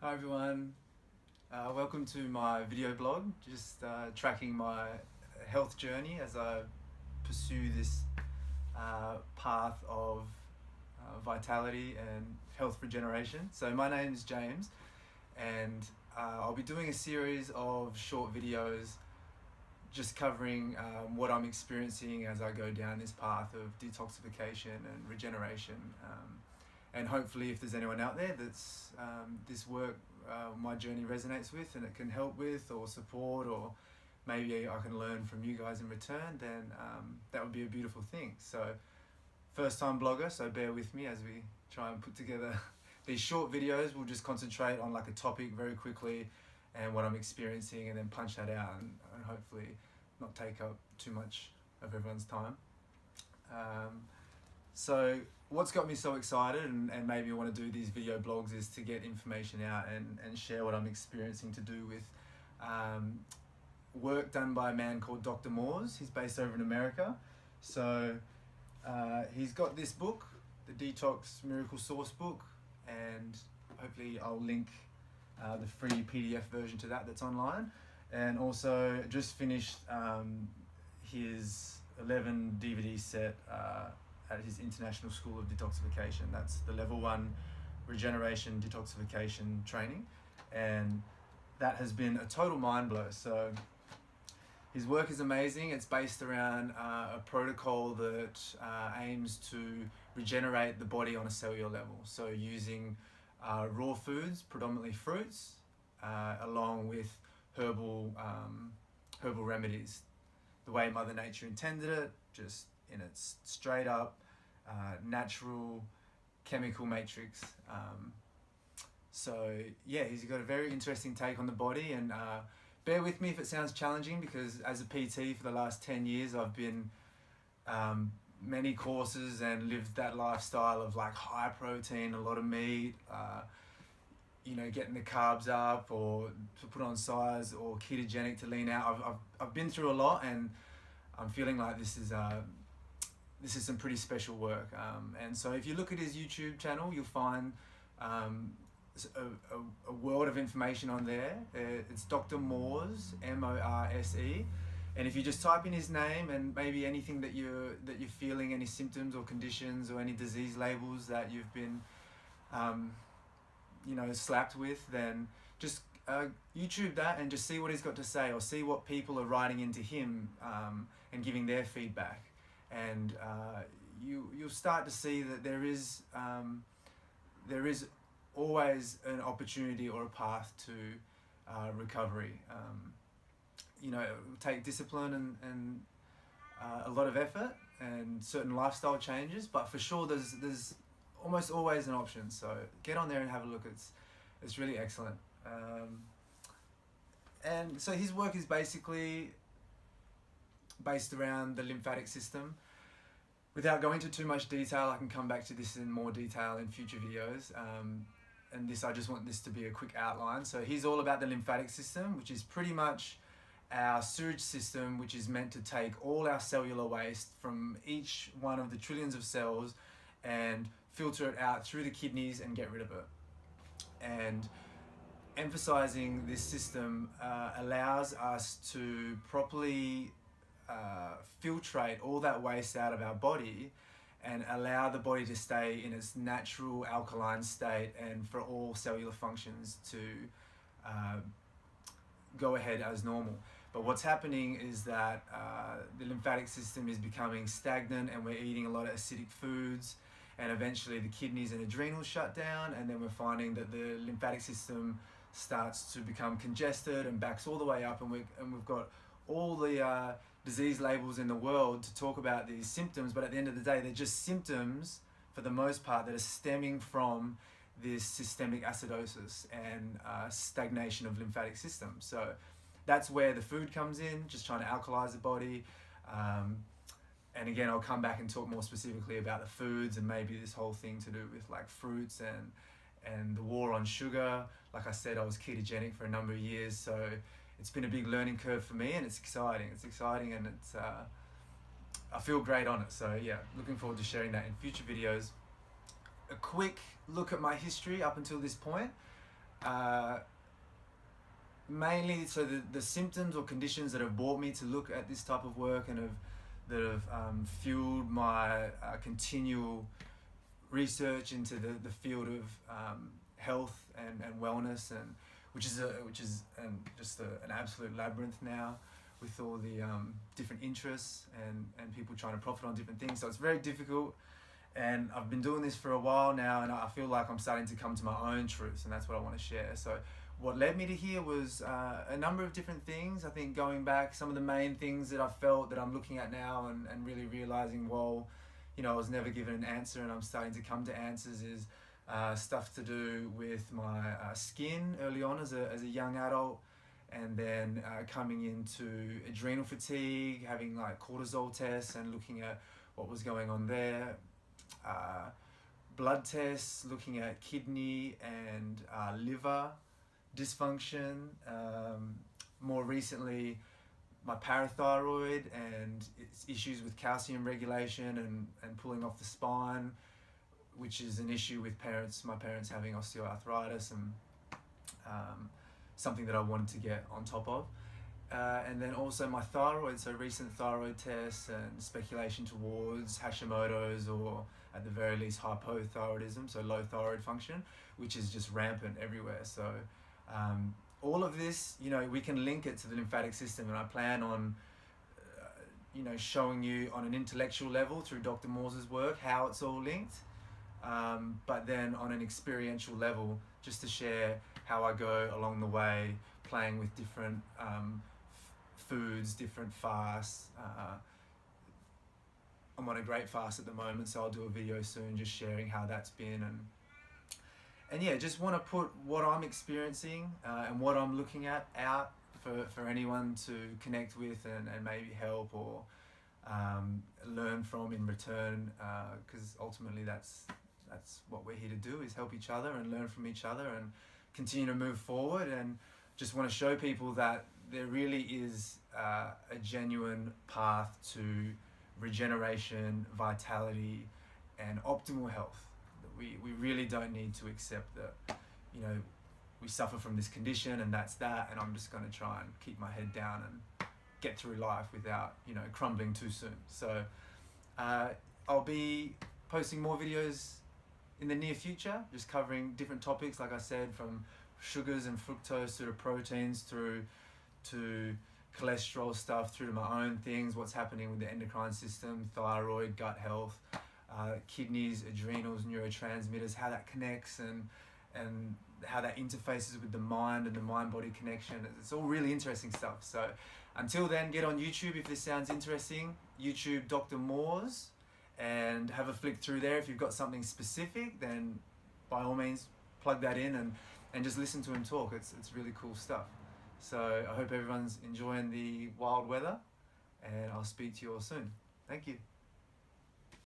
Hi everyone, welcome to my video blog, just tracking my health journey as I pursue this path of vitality and health regeneration. So my name is James, and I'll be doing a series of short videos just covering what I'm experiencing as I go down this path of detoxification and regeneration. And hopefully if there's anyone out there that's this work, my journey resonates with and it can help with or support, or maybe I can learn from you guys in return, then that would be a beautiful thing. So first time blogger, so bear with me as we try and put together these short videos. We'll just concentrate on like a topic very quickly and what I'm experiencing, and then punch that out and hopefully not take up too much of everyone's time. So what's got me so excited and maybe I want to do these video blogs is to get information out and share what I'm experiencing, to do with work done by a man called Dr Morse. He's based over in America. So he's got this book, the Detox Miracle Source book, and hopefully I'll link the free PDF version to that's online. And also just finished his 11 DVD set at his International School of Detoxification. That's the level 1 regeneration detoxification training, and that has been a total mind blow. So his work is amazing. It's based around a protocol that aims to regenerate the body on a cellular level. So using raw foods, predominantly fruits, along with herbal remedies, the way Mother Nature intended it, just in its straight up natural chemical matrix. So yeah, he's got a very interesting take on the body, and bear with me if it sounds challenging, because as a PT for the last 10 years I've been many courses and lived that lifestyle of like high protein, a lot of meat, getting the carbs up or to put on size, or ketogenic to lean out. I've been through a lot, and I'm feeling like this is some pretty special work. And so if you look at his YouTube channel, you'll find a world of information on there. It's Dr Morse, Morse. And if you just type in his name and maybe anything that you're feeling, any symptoms or conditions or any disease labels that you've been slapped with, then just YouTube that and just see what he's got to say, or see what people are writing into him and giving their feedback. And you'll start to see that there is always an opportunity or a path to recovery. It will take discipline and a lot of effort and certain lifestyle changes, but for sure there's almost always an option. So get on there and have a look. It's really excellent. And so his work is basically based around the lymphatic system. Without going into too much detail, I can come back to this in more detail in future videos. And I just want this to be a quick outline. So he's all about the lymphatic system, which is pretty much our sewage system, which is meant to take all our cellular waste from each one of the trillions of cells and filter it out through the kidneys and get rid of it. And emphasizing this system allows us to properly filtrate all that waste out of our body and allow the body to stay in its natural alkaline state, and for all cellular functions to go ahead as normal. But what's happening is that the lymphatic system is becoming stagnant, and we're eating a lot of acidic foods, and eventually the kidneys and adrenals shut down, and then we're finding that the lymphatic system starts to become congested and backs all the way up, and we've got all the disease labels in the world to talk about these symptoms, but at the end of the day they're just symptoms for the most part that are stemming from this systemic acidosis and stagnation of lymphatic system. So that's where the food comes in, just trying to alkalize the body. And again, I'll come back and talk more specifically about the foods and maybe this whole thing to do with like fruits and the war on sugar. Like I said, I was ketogenic for a number of years, so it's been a big learning curve for me, and it's exciting. It's exciting, and I feel great on it. So yeah, looking forward to sharing that in future videos. A quick look at my history up until this point. mainly, so the symptoms or conditions that have brought me to look at this type of work and that have fueled my continual research into the field of health and wellness, and which is just an absolute labyrinth now, with all the different interests and people trying to profit on different things. So it's very difficult, and I've been doing this for a while now, and I feel like I'm starting to come to my own truths, and that's what I want to share. So what led me to here was a number of different things. I think going back, some of the main things that I felt that I'm looking at now and really realizing, well, you know, I was never given an answer and I'm starting to come to answers, is stuff to do with my skin early on as a young adult, and then coming into adrenal fatigue, having like cortisol tests and looking at what was going on there, blood tests, looking at kidney and liver dysfunction, more recently my parathyroid and its issues with calcium regulation and pulling off the spine, which is an issue with my parents having osteoarthritis, and something that I wanted to get on top of. And then also my thyroid, so recent thyroid tests and speculation towards Hashimoto's, or at the very least hypothyroidism, so low thyroid function, which is just rampant everywhere. So all of this, you know, we can link it to the lymphatic system, and I plan on you know, showing you on an intellectual level through Dr. Morse's work how it's all linked, but then on an experiential level, just to share how I go along the way, playing with different foods, different fasts. I'm on a great fast at the moment, so I'll do a video soon just sharing how that's been, and yeah, just want to put what I'm experiencing and what I'm looking at out for anyone to connect with and maybe help or learn from in return, because ultimately that's what we're here to do, is help each other and learn from each other and continue to move forward. And just want to show people that there really is a genuine path to regeneration, vitality, and optimal health. We really don't need to accept that, you know, we suffer from this condition and that's that, and I'm just going to try and keep my head down and get through life without, you know, crumbling too soon. So I'll be posting more videos in the near future, just covering different topics, like I said, from sugars and fructose to the proteins, through to cholesterol stuff, through to my own things, what's happening with the endocrine system, thyroid, gut health, kidneys, adrenals, neurotransmitters, how that connects, and how that interfaces with the mind and the mind-body connection. It's all really interesting stuff. So until then, get on YouTube if this sounds interesting. YouTube Dr. Morse, and have a flick through there. If you've got something specific, then by all means plug that in and just listen to him talk. It's really cool stuff. So I hope everyone's enjoying the wild weather, and I'll speak to you all soon. Thank you.